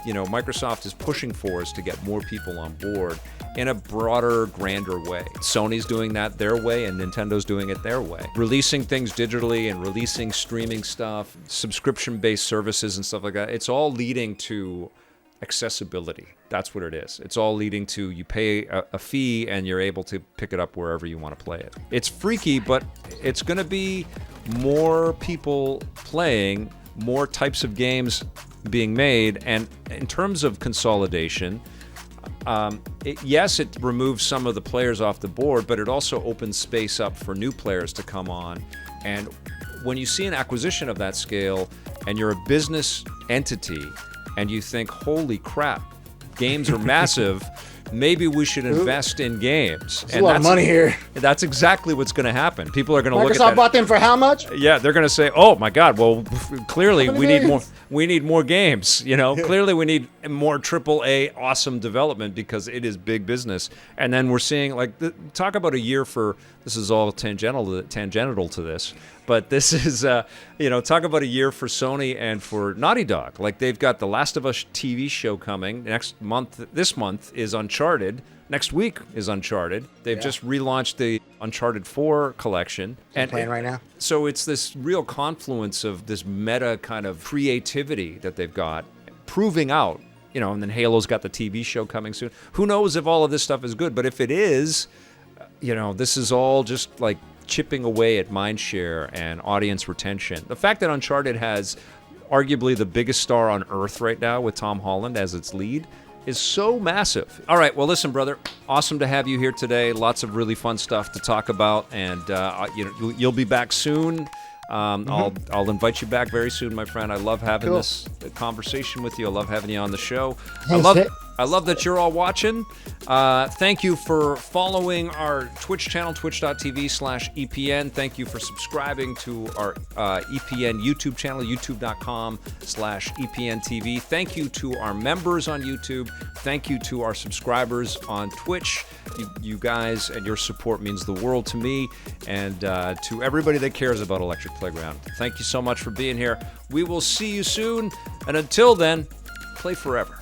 Microsoft is pushing for is to get more people on board in a broader, grander way. Sony's doing that their way, and Nintendo's doing it their way. Releasing things digitally and releasing streaming stuff, subscription-based services and stuff like that, it's all leading to accessibility. That's what it is. It's all leading to you pay a fee and you're able to pick it up wherever you want to play it. It's freaky, but it's going to be more people playing more types of games being made. And in terms of consolidation, yes, it removes some of the players off the board, but it also opens space up for new players to come on. And when you see an acquisition of that scale and you're a business entity and you think, holy crap, games are massive, maybe we should invest in games. There's a lot of money here. That's exactly what's going to happen. People are going to look at that. Microsoft bought them for how much? Yeah, they're going to say, "Oh my God! Well, clearly we need more. We need more games. You know, clearly we need more AAA awesome development because it is big business." And then we're seeing talk about a year for this is all tangential to this, but this is talk about a year for Sony and for Naughty Dog. Like they've got the Last of Us TV show coming next month. This month is Uncharted. Next week is Uncharted. They've just relaunched the Uncharted 4 collection. And playing right now. So it's this real confluence of this meta kind of creativity that they've got, proving out, and then Halo's got the TV show coming soon. Who knows if all of this stuff is good, but if it is, this is all just like chipping away at mindshare and audience retention. The fact that Uncharted has arguably the biggest star on Earth right now with Tom Holland as its lead is so massive. All right, well, listen, brother, awesome to have you here today. Lots of really fun stuff to talk about, and you'll be back soon. I'll invite you back very soon, my friend. I love having this conversation with you. I love having you on the show. I love that you're all watching. Thank you for following our Twitch channel, twitch.tv/EPN. Thank you for subscribing to our EPN YouTube channel, youtube.com/EPNTV. Thank you to our members on YouTube. Thank you to our subscribers on Twitch. You guys and your support means the world to me and to everybody that cares about Electric Playground. Thank you so much for being here. We will see you soon. And until then, play forever.